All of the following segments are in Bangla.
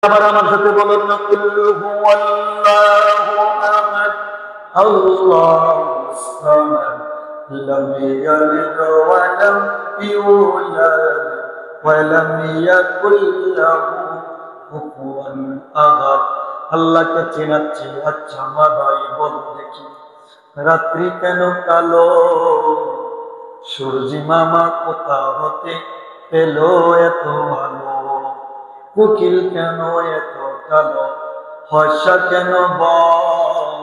আবার আমার সাথে বলুন না, কুল্লু হুয়াল্লাহু আহাদ আল্লাহুস সামাদ লাম ইয়ালিদ ওয়া লাম ইউলাদ ওয়া লাম ইয়াকুল লাহু কুফুয়ান আহাদ। আল্লাহকে চেনাচ্ছি। আচ্ছা মা ভাই বল দেখি, রাত্রি কেন কালো? সূর্যি মামা কোথা হতে পেলো এত আলো? কোকিল কেন এত কালো? হর্ষা কেন বল?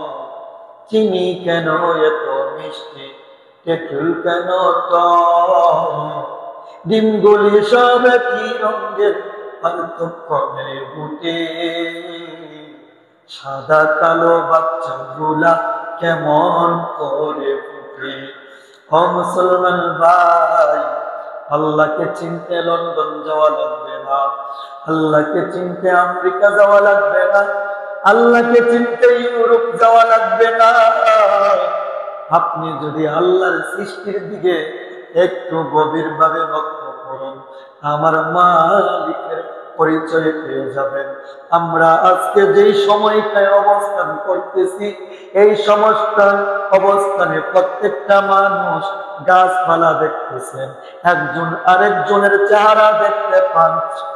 চিনি কেন এত মিষ্টি? তেঁতুল কেন টক? ডিমগুলি সব একই রঙের, পার্থক্য নেই বুটে। সাদা কালো বাচ্চাগুলা কেমন করে ফুটে? ও মুসলমান ভাই, আল্লাহকে চিনতে লন্ডন যাওয়া লাগবে না, আল্লাহকে চিনতে আমেরিকা যাওয়া লাগবে না, আল্লাহকে চিনতে ইউরোপ যাওয়া লাগবে না। আপনি যদি আল্লাহর সৃষ্টির দিকে একটু গভীরভাবে লক্ষ্য করুন, আমার মালিকের পরিচয় পেয়ে যাবেন। আমরা আজকে যেই সময়টায় অবস্থান করতেছি, এই সমস্ত অবস্থানে প্রত্যেকটা মানুষ গাছপালা দেখতেছেন, একজন আরেকজনের চেহারা দেখতে পান।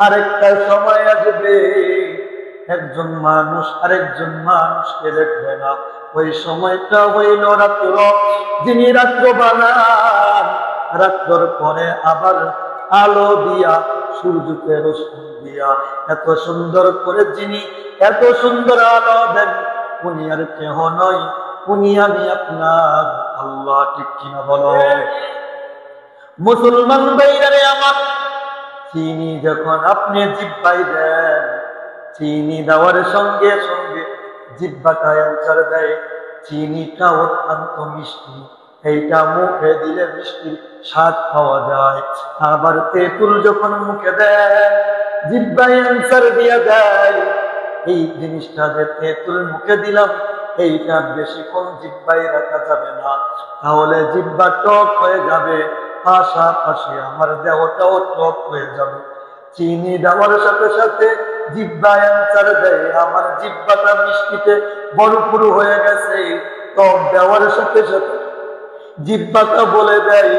আরেকটা সময় আসবে একজন মানুষ আরেকজন মানুষকে দেখবে না। ওই সময়টা হইল রাত্র। যিনি রাত্র বানান, রাত্রর পরে আবার আলো দিয়া, সূর্যকে রোশনি দিয়া এত সুন্দর করে যিনি এত সুন্দর আলো দেন, উনি আর কেহ নয়, উনি আমি আপনার আল্লাহ। ঠিক কিনা বলো মুসলমান ভাইরা আমার? চিনি যখন আপনি জিহ্বায় দেন, চিনি দেওয়ার সঙ্গে সঙ্গে জিহ্বাটা অ্যানসার দেয়। চিনিটা অত্যন্ত মিষ্টি, এইটা মুখে দিলে মিষ্টির স্বাদ পাওয়া যায়। আবার তেঁতুল যখন মুখে দেয়, জিহ্বায় অ্যানসার দিয়ে দেয়। এই জিনিসটা যে তেঁতুল মুখে দিলাম, এইটা বেশিক্ষণ জিহ্বায় রাখা যাবে না, তাহলে জিহ্বা টক হয়ে যাবে, পাশাপাশি আমার দেহটাও টক হয়ে যাবে। চিনি দেওয়ার সাথে সাথে জিহ্বা অ্যানসার দেয়, আমার জিহ্বাটা মিষ্টিতে ভরপুর হয়ে গেছে। টক দেওয়ার সাথে সাথে জিহ্বাটা বলে দেয়,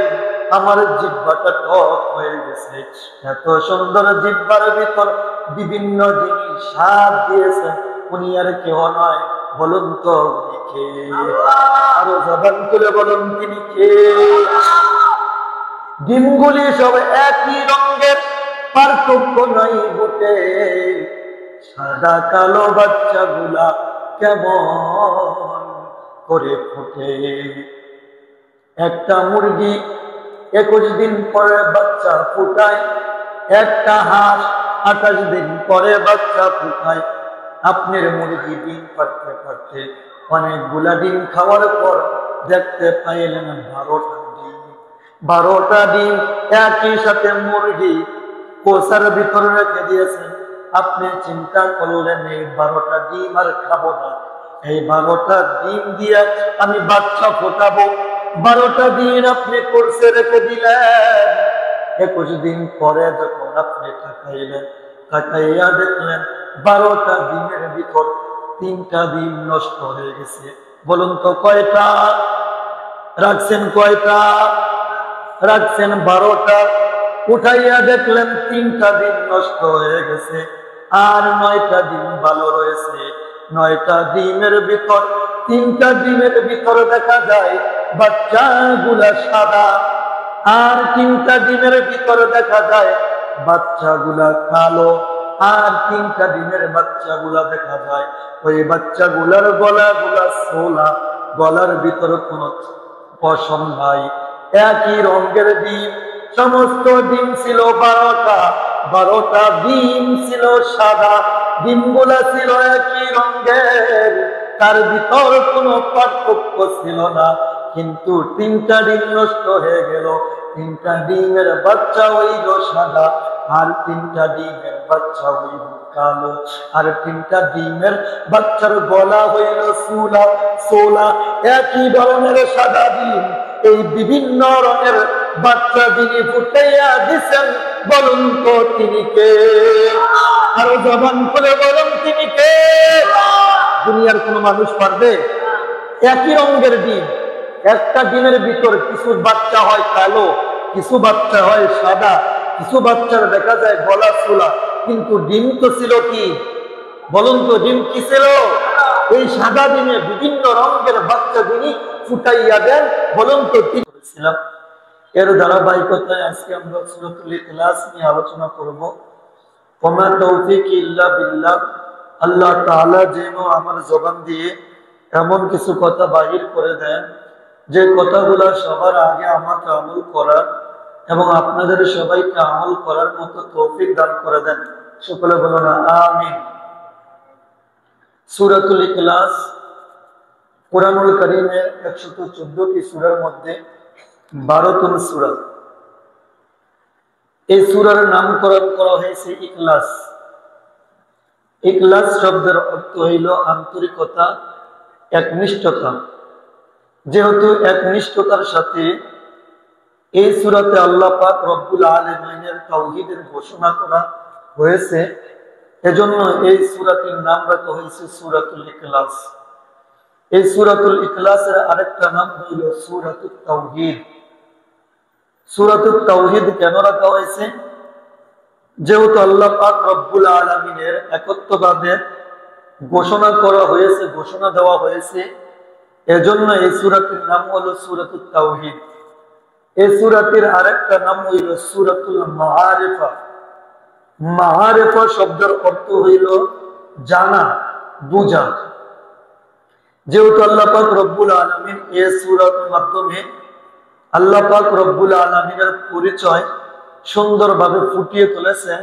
আমার জিহ্বাটা টক হয়ে গেছে। এত সুন্দর জিহ্বার ভিতর বিভিন্ন জিনিস স্বাদ দিয়েছেন, উনি আর কেউ নয়, বলুন তো উনি কে? আরো জবান খুলে বলুন তিনি কে? ডিমগুলি সব একই রঙের, পার্থক্য নাই বুটে। সাদা কালো বাচ্চাগুলা কেমন করে ফুটে? একটা মুরগি 21 দিন পরে বাচ্চা ফুটায়, একটা হাঁস 28 দিন পরে বাচ্চা ফুটায়। আপনার মুরগি ডিম পারতে পারতে অনেকগুলা ডিম খাওয়ার পর দেখতে পাইলেন 12টা ডিম। 12টা ডিম একই সাথে মুরগি কোষার ভিতরে রেখে দিয়েছেন। আপনি চিন্তা করলেন এই 12টা ডিম আর খাবো না, এই 12টা ডিম দিয়ে আমি বাচ্চা ফোটাবো। 12টা দিন আপনি কোর্সে রেখে দিলেন। 21 দিন পরে যখন আপনি তাকাইলেন, তাকাইয়া দেখলেন 12টা ডিমের ভিতর 3টা ডিম নষ্ট হয়ে গেছে। বলুন তো কয়টা রাখছেন? কয়টা রাখছেন? 12টা। উঠাইয়া দেখলেন 3টা ডিম নষ্ট হয়ে গেছে, আর 9টা ডিম ভালো রয়েছে। 9টা ডিমের ভিতর 3টা ডিমের ভিতর দেখা যায় বাচ্চাগুলা সাদা, আর 3টা ডিমের ভিতর দেখা যায় বাচ্চাগুলা কালো, আর 3টা ডিমের বাচ্চাগুলা দেখা যায় ওই বাচ্চাগুলার গলাগুলা সোলা, গলার ভিতর কোনো পশম নাই। একই রঙের ডিম, সমস্ত ডিম ছিল 12টা। 12টা ডিম ছিল সাদা, ডিমগুলা ছিল একই রঙের, তার ভিতর কোনো পার্থক্য ছিল না। কিন্তু 3টা ডিম নষ্ট হয়ে গেল। 3টা ডিমের বাচ্চা হইল সাদা, আর 3টা ডিমের বাচ্চা হইল কালো, আর 3টা ডিমের বাচ্চার গলা হইল সোলা সোলা। একই ধরনের সাদা ডিম, এই বিভিন্ন রঙের বাচ্চা যিনি ফুটাইয়া দিছেন, বলুন তো তিনি কে? আরো জবান খুলে বলুন তিনি কে? দুনিয়ার কোন মানুষ পারবে? একই রঙের ডিম, একটা ডিমের ভিতর কিছু বাচ্চা হয় কালো, কিছু বাচ্চা হয় সাদা, কিছু বাচ্চার দেখা যায় গলা চুলা, কিন্তু ডিম তো ছিল কি? বলুন তো ডিম কি ছিল? এই সাদা ডিমে বিভিন্ন রঙের বাচ্চা যিনি ফুটাইয়া দেন, বলুন তো কি করেছিলাম? এর ধারাবাহিকতায় আজকে আমরা সূরাতুল ইখলাস নিয়ে আলোচনা করব। ওমা তৌফিক ইল্লা বিল্লাহ। আল্লাহ তাআলা যেন আমার জবান দিয়ে এমন কিছু কথা বাহির করে দেন যে কথাগুলো সবার আগে আমাকে আমল করার এবং আপনাদের সবাইকে আমল করার মতো তৌফিক দান করে দেন। সকলে বলুন আমিন। সূরাতুল ইখলাস কুরআনুল কারীমের 114টি সূরার মধ্যে 12তম সূরা। এই সূরার নামকরণ করা হয়েছে ইখলাস। ইখলাস শব্দের অর্থ হইল আন্তরিকতা, একনিষ্ঠতা। যেহেতু একনিষ্ঠতার সাথে এই সূরাতে আল্লাহ পাক রব্বুল আলামিনের তাওহীদের ঘোষণা করা হয়েছে, এজন্য এই সূরাটির নাম রাখা হয়েছে সূরাতুল ইখলাস। এই সূরাতুল ইখলাসের আরেকটা নাম হইল সূরাতুত তাওহীদ। সূরাতুত তাওহীদ কেন রাখা হয়েছে? যেহেতু আল্লাহ পাক রব্বুল আলামিনের একত্ববাদের ঘোষণা করা হয়েছে, ঘোষণা দেওয়া হয়েছে, এজন্য এই সূরাটির নাম হলো সূরাতুত তাওহীদ। এই সূরাটির আরেকটা নাম হইল সূরাতুল মাআরিফা। মাআরিফা শব্দের অর্থ হইল জানা, বুঝা। যেহেতু আল্লাহ পাক রব্বুল আলামিন এই সূরার মাধ্যমে আল্লাহ পাক রব্বুল আলামিনের পরিচয় সুন্দরভাবে ফুটিয়ে তুলেছেন,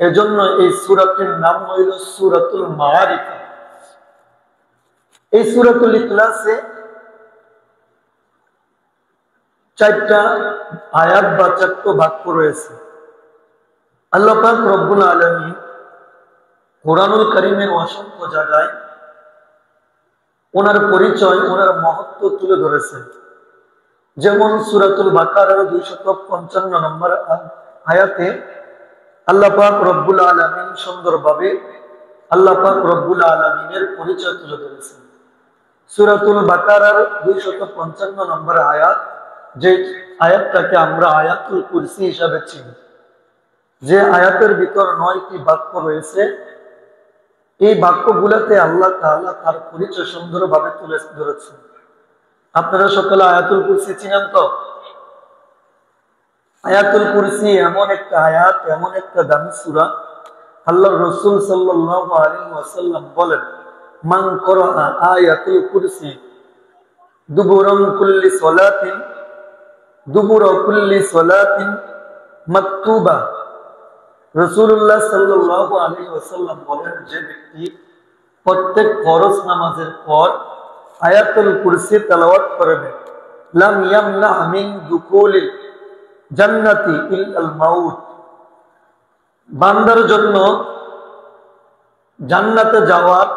এজন্য এই সূরাটির নাম হইল সূরাতুল মাআরিফা। এই সূরাতুল ইখলাসে 4টা আয়াত বা 4টা বাক্য রয়েছে। আল্লাহ পাক রব্বুল আলামিন কুরআনুল কারীমের অসংখ্য জায়গায় ওনার পরিচয়, ওনার মহত্ব তুলে ধরেছেন। যেমন সূরাতুল বাকারার 255 নম্বর আয়াতে আল্লাহ পাক রব্বুল আলামিন সুন্দরভাবে আল্লাহ পাক রব্বুল আলামিনের পরিচয় তুলে ধরেছেন। সূরাতুল বাকারার 255 নম্বর আয়াত, যে আয়াতটাকে আমরা আয়াতুল কুরসি হিসাবে চিনি, যে আয়াতের ভিতর 9টি বাক্য রয়েছে, এই বাক্যগুলোতে আল্লাহ তাআলা তার পরিচয় সুন্দরভাবে তুলে ধরেছেন। আপনারা সকলে আয়াতুল কুরসি চিনেন তো? আয়াতুল কুরসি এমন একটা আয়াত, এমন একটা দামি সূরা, আল্লাহর রাসূল সাল্লাল্লাহু আলাইহি ওয়াসাল্লাম বলেন, মান ক্বারা আয়াতুল কুরসি দুবুরা কুল্লি সালাতিন মাকতুবা। রাসূলুল্লাহ সাল্লাল্লাহু আলাইহি ওয়াসাল্লাম বলেন, যে ব্যক্তি প্রত্যেক ফরজ নামাজের পর আয়াতুল কুরসি তেলাওয়াত করবে, লাম ইয়ামনা মিন দুকুলিল জান্নাতি ইল্লাল মাউত। বান্দার জন্য জান্নাতে যাওয়ার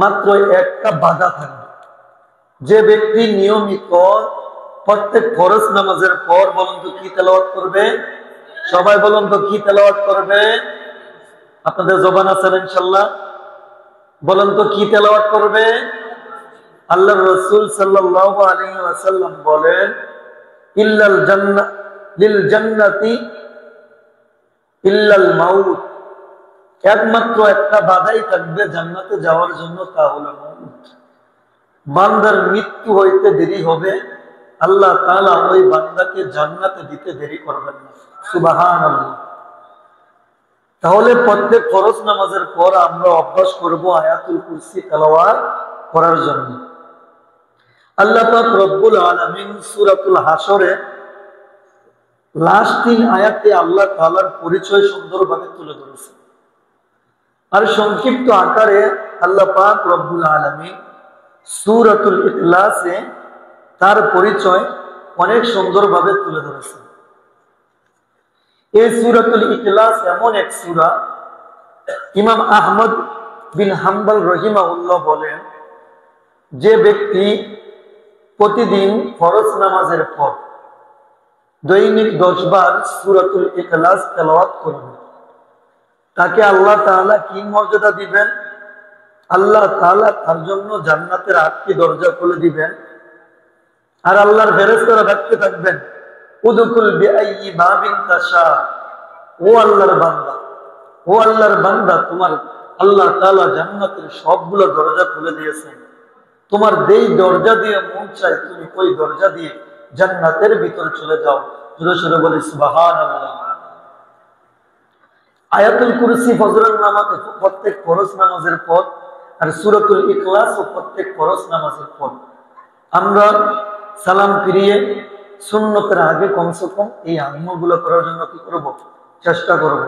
মাত্র একটা বাধা থাকবে। যে ব্যক্তি নিয়মিত প্রত্যেক ফরজ নামাজের পর, বলুন তো কি তেলাওয়াত করবে? সবাই বলুন তো কি তেলাওয়াত করবে? আপনাদের জবান আছে ইনশাআল্লাহ? বলুন তো কি তেলাওয়াত করবে? আল্লাহর রাসূল সাল্লাল্লাহু আলাইহি ওয়াসাল্লাম বলেন, ইল্লাল জান্নাহ লিল জান্নাতি ইল্লাল মাউত। একমাত্র একটা বাধাই থাকবে জান্নাতে যাওয়ার জন্য, তা হলো মউত। বান্দার মৃত্যু হইতে দেরি হবে, আল্লাহ তাআলা ওই বান্দাকে জান্নাতে দিতে দেরি করবেন না। সুবহানাল্লাহ। তাহলে প্রত্যেক ফরজ নামাজের পর আমরা অভ্যাস করব আয়াতুল কুরসি তেলাওয়াত করার জন্য। আল্লাহ পাক রব্বুল আলামিন সূরাতুল হাসরে লাস্ট 3 আয়াতে আল্লাহ তাআলার পরিচয় সুন্দরভাবে তুলে ধরেছেন। আর সংক্ষিপ্ত আকারে আল্লাহ পাক রব্বুল আলামিন সূরাতুল ইখলাসে তার পরিচয় অনেক সুন্দরভাবে তুলে ধরেছেন। এই সূরাতুল ইখলাস এমন এক সূরা, ইমাম আহমদ বিন হাম্বল রহিমাহুল্লাহ বলেন, যে ব্যক্তি প্রতিদিন ফরজ নামাজের পর দৈনিক 10 বার সূরাতুল ইখলাস তেলাওয়াত করবে, তাকে আল্লাহ তাআলা কি মর্যাদা দিবেন? আল্লাহ তাআলা তার জন্য জান্নাতের 8টি দরজা খুলে দিবেন, আর আল্লাহর ফেরেশতারা ডাকতে থাকবেন, উদখুল বিআইয়ি বাবিন তাশা। ও আল্লাহর বান্দা, ও আল্লাহর বান্দা, তোমার আল্লাহ তাআলা জান্নাতের সবগুলো দরজা খুলে দিয়েছেন, তোমার যেই দরজা দিয়ে মন চায় তুমি ওই দরজা দিয়ে জান্নাতের ভিতরে চলে যাও। জোরে জোরে বলি সুবহানাল্লাহ। আয়াতুল কুরসি ফজরের নামাজ প্রত্যেক ফরজ নামাজের পর, আর সূরাতুল ইখলাস ও প্রত্যেক ফরজ নামাজের পর আমরা সালাম ফিরিয়ে সুন্নতের আগে কমসে কম এই আমলগুলো করার জন্য কি করব? চেষ্টা করব।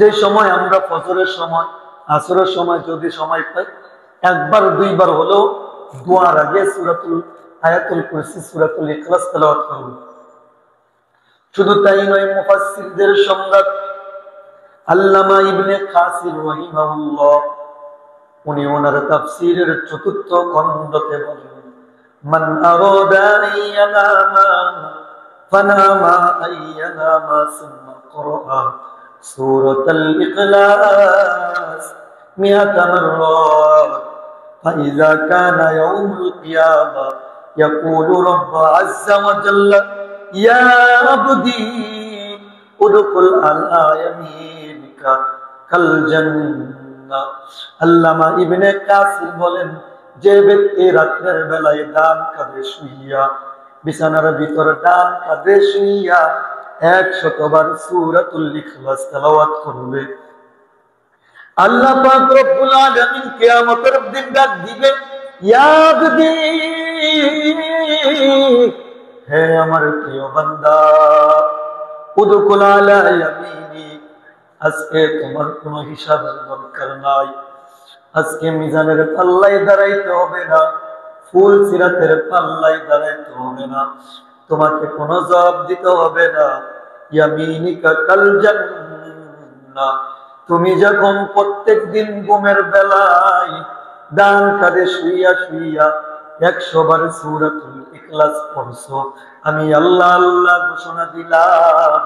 যে সময় আমরা ফজরের সময়, আসরের সময় যদি সময় পাই, একবার দুইবার হলেও দোয়ার আগে আয়াতুল কুরসি সূরাতুল ইখলাস তেলাওয়াত করব। শুধু তাই নয়, মুফাসসিরদের সম্রাট আল্লামা ইবনে কাসির রাহিমাহুল্লাহ উনি ওনার তাফসীরের ৪র্থ খণ্ডতে বলেন, মান আরাদা আইয়ানামা ফানামা আইয়ানামা সুম্মা ক্বরা সূরাতুল ইখলাস মিআতা মাররাত ফাইযা কানা ইয়াউমুল কিয়ামা ইয়াকুলু রাব্বু আযযা ওয়া জাল্লা ইয়া আবদি উদখুল আলা ইয়ামিনিকা কাল জান্নাহ। আল্লামা ইবনে কাসির বলেন, যে ব্যক্তি রাতের বেলায় ডান কাঁধে শুইয়া, বিছানার ভিতরে ডান কাঁধে শুইয়া 100 বার সূরাতুল ইখলাস তেলাওয়াত করবে, আল্লাহ পাক রব্বুল আলামিন কিয়ামতের দিন ডাক দিবে, ইয়া আবদি, হে আমার প্রিয় বান্দা, উদখুল আলা ইয়ামিনি, আজকে তোমার কোনো হিসাবের দরকার নাই, আজকে মিজানের পাল্লায় দাঁড়াইতে হবে না, ফুল সিরাতের পাল্লায় দাঁড়াইতে হবে না, তোমাকে কোনো জবাব দিতে হবে না। ইয়ামিনিকা কাল জান্নাহ, তুমি যখন প্রত্যেক দিন ঘুমের বেলায় ডান কাঁধে শুইয়া শুইয়া 100 বার সূরাতুল ইখলাস পড়ছো, আমি আল্লাহ আল্লাহ ঘোষণা দিলাম,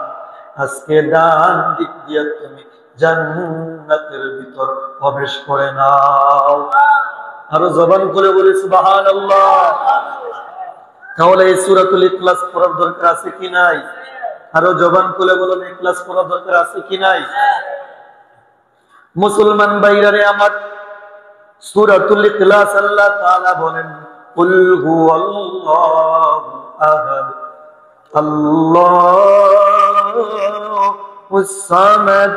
আজকে ডান দিক দিয়ে তুমি জান্নাতের ভিতর প্রবেশ করে নাও। আরো জবান করে বলি সুবহানাল্লাহ। তাহলে এই সূরাতুল ইখলাস পড়ার দরকার আছে কি নাই? আরো জবান খুলে বলুন, ইখলাস পড়ার দরকার আছে কি নাই? মুসলমান ভাইরা আমার, সূরাতুল ইখলাস আল্লাহ তাআলা বলেন, কুল হুয়াল্লাহু আহাদ আল্লাহুস সামাদ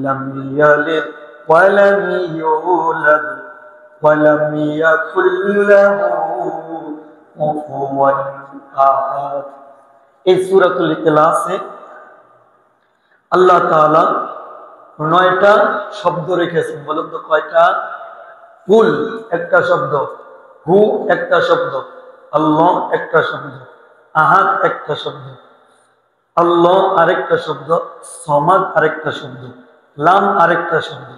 লাম ইয়ালিদ ওয়া লাম ইউলাদ ওয়া লাম ইয়াকুল লাহু কুফুওয়ান আহাদ। এই সূরাতুল ইখলাসে আল্লাহ তাআলা 9টা শব্দ রেখেছেন। বলুন তো কয়টা? কুল একটা শব্দ, হু একটা শব্দ, আল্লাহ একটা শব্দ, আহাদ একটা শব্দ, আল্লাহ আরেকটা শব্দ, সমাদ আরেকটা শব্দ, লাম আরেকটা শব্দ।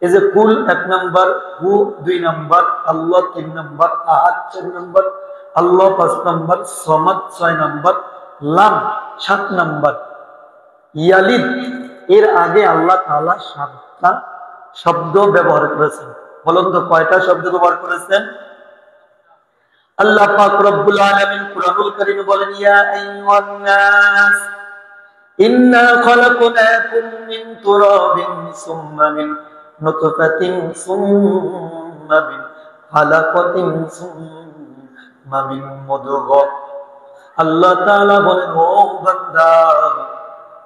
এই যে কুল 1 নাম্বার, হু 2 নাম্বার, আল্লাহ 3 নাম্বার, আহাদ 4 নাম্বার, আল্লাহ 5 নাম্বার, সমাদ 6 নাম্বার, লাম 7 নাম্বার। ইয়ালিদ এর আগে আল্লাহ তাআলা 7টা শব্দ ব্যবহার করেছেন। বলুন তো কয়টা শব্দ ব্যবহার করেছেন? আল্লাহ পাক রব্বুল আলামিন কুরআনুল কারীমে বলেন, ইয়া আইয়ুহান নাস ইন্না খালাকনাকুম মিন তুরাবিন সুম্মা মিন নুতফাতিন সুম্মা মিন আলাকাতিন সুম্মা মিন মুদগা। আল্লাহ তাআলা বলেন, ও বান্দা,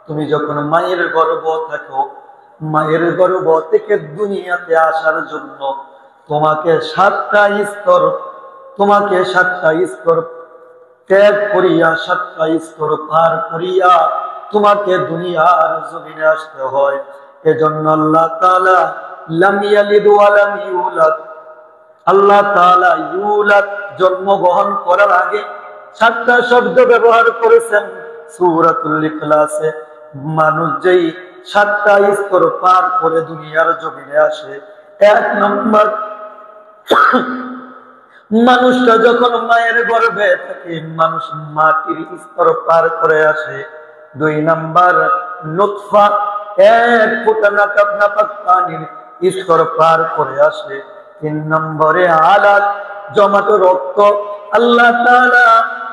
তুমি যখন মায়ের গর্ভে থাকো, মায়ের গর্ভ থেকে দুনিয়াতে আসার জন্য তোমাকে 7টা স্তর ত্যাগ করিয়া, 7টা স্তর পার করিয়া তোমাকে দুনিয়ার জমিনে আসতে হয়। এজন্য আল্লাহ তাআলা লাম ইয়ালিদ ওয়া লাম ইউলাদ, আল্লাহ তাআলা ইউলাদ জন্মগ্রহণ করার আগে 7টা শব্দ ব্যবহার করেছেন সূরাতুল ইখলাসে। মানুষ যেই 7টা স্তর পার করে দুনিয়ার জমিনে আসে, 1 নম্বর, মানুষটা যখন মায়ের গর্ভে থাকে মানুষ মাটির স্তর পার করে আসে। 2 নাম্বার, নুতফা এক ফোঁটা নাপাক পানির স্তর পার করে আসে। 3 নম্বরে আলাদ জমাটো রক্ত আল্লাহ তাআলা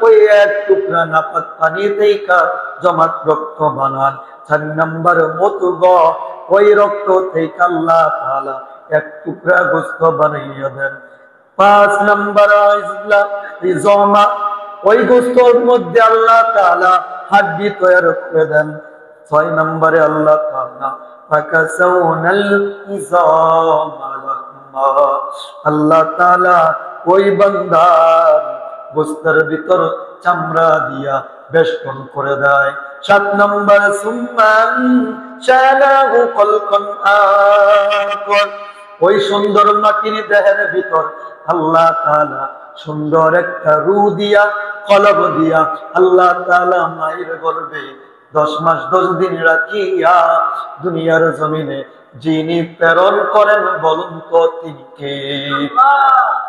ওই এক টুকরা নাপাক পানি থেকে জমাট রক্ত বানান। 4 নম্বর মুতগ ওই রক্ত থেকে আল্লাহ তাআলা এক টুকরা গোশত বানাইয়া দেন। 5 নম্বর ইজমা ওই গোশতের মধ্যে আল্লাহ তাআলা হাড্ডি তৈরি করে দেন। 6 নম্বরে আল্লাহ তাআলা ফাকাসাউনাল ইজামা লাহমা আল্লাহ তাআলা ওই বান্দার গোশতের ভিতর চামড়া দিয়া বেষ্টন করে দেয়। 7 নম্বর সুম্মান শালাহু খলকন আকর ওই সুন্দর মাটির দেহের ভিতর আল্লাহ তাআলা সুন্দর একটা রূহ দিয়া কলব দিয়া আল্লাহ তাআলা মায়ের গর্ভে 10 মাস 10 দিন রাখিয়া দুনিয়ার জমিনে যিনি প্রেরণ করেন বলুন তো তিনি কে?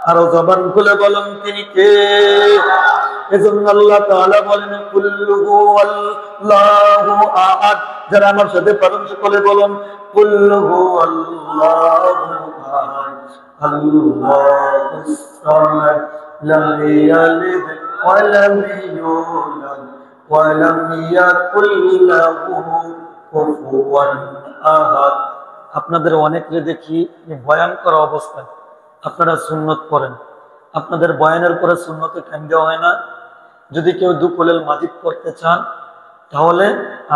আরো জবান খুলে বলুন তিনি কে? এজন্য আল্লাহ তাআলা বলেন কুল্লু হুয়াল্লাহু আহাদ। যারা আমার সাথে পারেন সকলে বলুন কুল্লু হুয়াল্লাহু আহাদ আল্লাহুস সামাদ লাম ইয়ালিদ ওয়া লাম ইউলাদ ওয়া লাম ইয়াকুল লাহু কুফুয়ান আহাদ। আপনাদের অনেককে দেখি ভয়ঙ্কর অবস্থায় আপনারা সুন্নত পড়েন, আপনাদের বয়ানের পরে সুন্নতে টাইম দেওয়া হয় না। যদি কেউ দুকুলেল মাজিদ করতে চান তাহলে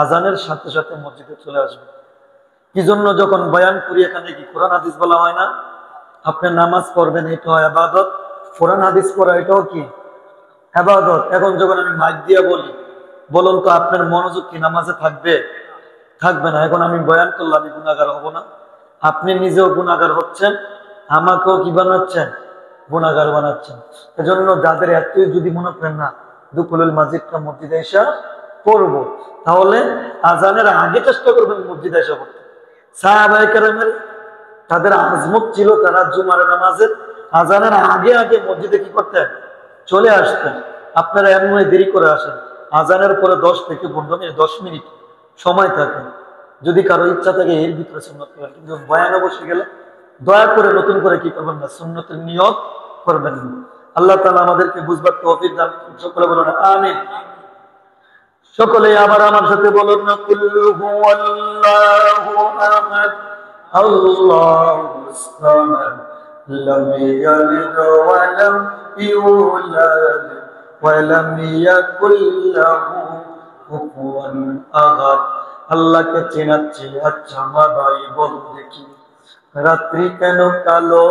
আজানের সাথে সাথে মসজিদে চলে আসবে। কি জন্য? যখন বয়ান করি এখানে কি কোরআন হাদিস বলা হয় না? আপনি নামাজ পড়বেন, এটা হয় ইবাদত। কোরআন হাদিস পড়া এটাও কি ইবাদত। এখন যখন আমি মাইক দিয়ে বলি, বলুন তো আপনার মনোযোগ কি নামাজে থাকবে? থাকবে না। এখন আমি বয়ান করলাম, আমি গুনাহগার হব না? আপনি নিজেও গুনাহগার হচ্ছেন, আমাকেও কি বানাচ্ছেন? গুনাহগার বানাচ্ছেন। এজন্য যাদের এতই যদি মনে করেন না দুকুলুল মাজিদটা মসজিদে এসে পড়বো, তাহলে আজানের আগে চেষ্টা করবেন মসজিদে এসে পড়তে। সাহাবায়ে কেরামের তাদের আজমত ছিল, তারা জুমার নামাজের আজানের আগে আগে মসজিদে কি করতেন? চলে আসতেন। আপনারা এমন দেরি করে আসেন, আজানের পরে 10 থেকে 15 মিনিট 10 মিনিট সময় থাকে। যদি কারো ইচ্ছা থাকে এর ভিতরে সুন্নত করেন, কিন্তু বয়ানে বসে গেলে দয়া করে নতুন করে কি করবেন না, সুন্নতের নিয়ত করবেন না। আল্লাহ তাআলা আমাদেরকে বুঝবার তৌফিক দান করুন। সকলে বলুন আমিন। সকলে আবার আমার সাথে বলুন না কুল্লু হুয়াল্লাহু আহাদ আল্লাহুস সামাদ লাম ইয়ালিদ ওয়া লাম ইউলাদ ওয়া লাম ইয়াকুল লাহু কুফুয়ান আহাদ। আল্লাহকে চেনাচ্ছি। আচ্ছা মা ভাই বল দেখি, রাত্রি কেন কালো?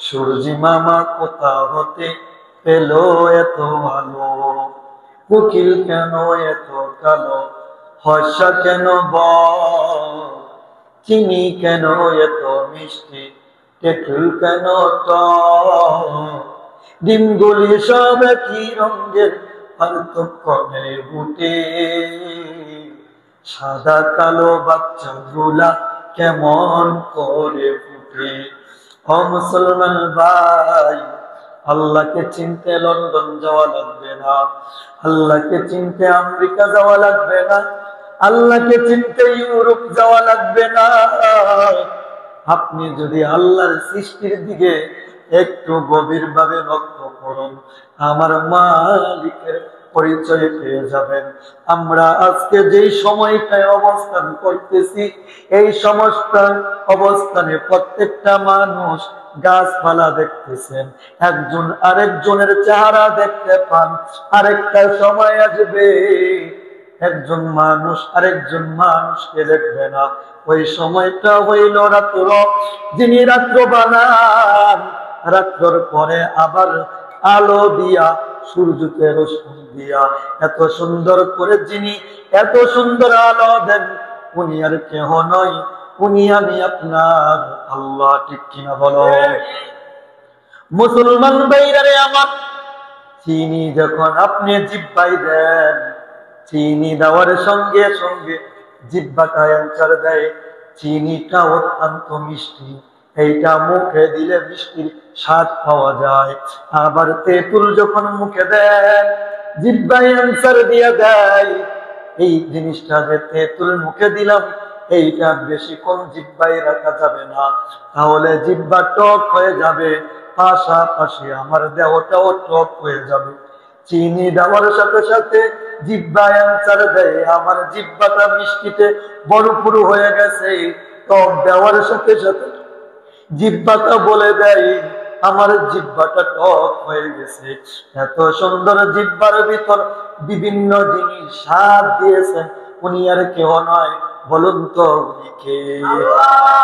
সূর্যি মামা কোথা হতে পেলো এত আলো? কোকিল কেন এত কালো? হর্ষা কেন চিনি কেন এত মিষ্টি? তেঁতুল কেন ডিমগুলি সব একই রঙের, পার্থক্য নেই বুটে। সাদা কালো বাচ্চাগুলা কেমন করে ফুটে। ও মুসলমান ভাই, আল্লাহকে চিনতে লন্ডন যাওয়া লাগবে না, আল্লাহকে চিনতে আমেরিকা যাওয়া লাগবে না, আল্লাহকে চিনতে ইউরোপ যাওয়া লাগবে না। আপনি যদি আল্লাহর সৃষ্টির দিকে একটু গভীরভাবে লক্ষ্য করুন, আমার মালিকের পরিচয় পেয়ে যাবেন। আমরা আজকে যেই সময়টায় অবস্থান করতেছি, এই সমস্ত অবস্থানে প্রত্যেকটা মানুষ গাছপালা দেখতেছেন, একজন আরেকজনের চেহারা দেখতে পান। আরেকটা সময় আসবে একজন মানুষ আরেকজন মানুষকে দেখবে না। ওই সময়টা হইল রাত্র। যিনি রাত্র বানান, রাত্রর পরে আবার আলো দিয়া, সূর্যকে রোশনি দিয়া এত সুন্দর করে যিনি এত সুন্দর আলো দেন, উনি আর কেহ নয়, উনি আমি আপনার আল্লাহ। ঠিক কিনা বলো মুসলমান ভাইরা আমার? চিনি যখন আপনি জিহ্বায় দেন, চিনি দেওয়ার সঙ্গে সঙ্গে জিহ্বাটা অ্যানসার দেয়। চিনিটা অত্যন্ত মিষ্টি, এইটা মুখে দিলে মিষ্টির স্বাদ পাওয়া যায়। আবার তেঁতুল যখন মুখে দেন, জিহ্বায় অ্যানসার দিয়ে দেয়, এই জিনিসটা যে তেঁতুল মুখে দিলাম এইটা বেশিক্ষণ জিহ্বায় রাখা যাবে না, তাহলে জিহ্বা টক হয়ে যাবে, পাশাপাশি আমার দেহটাও টক হয়ে যাবে। চিনি দেওয়ার সাথে সাথে জিহ্বা অ্যান্সার দেয়, আমার জিহ্বাটা মিষ্টিতে ভরপুর হয়ে গেছে। টক দেওয়ার সাথে সাথে জিহ্বাটা বলে দেয় আমার জিহ্বাটা টক হয়ে গেছে। এত সুন্দর জিহ্বার ভিতর বিভিন্ন জিনিস স্বাদ দিয়েছেন, উনি আর কেউ নয়, বলুন তো উনি কে?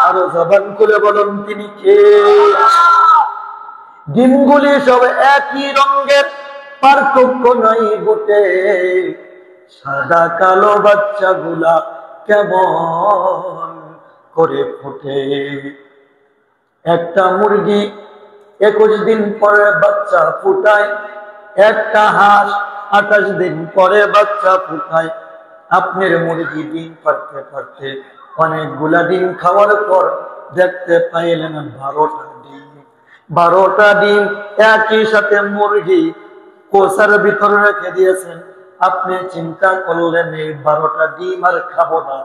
আরো জবান খুলে বলুন তিনি কে? ডিমগুলি সব একই রঙের, পার্থক্য নাই বুটে, সাদা কালো বাচ্চাগুলা কেমন করে ফুটে। একটা মুরগি 21 দিন পরে বাচ্চা ফুটায়, একটা হাঁস 28 দিন পরে বাচ্চা ফুটায়। আপনার মুরগি ডিম পারতে পারতে অনেকগুলা ডিম খাওয়ার পর দেখতে পাইলেন 12টা ডিম। 12টা ডিম একই সাথে মুরগি কোষার ভিতরে রেখে দিয়েছেন। আপনি চিন্তা করলেন এই 12টা ডিম আর খাবো না,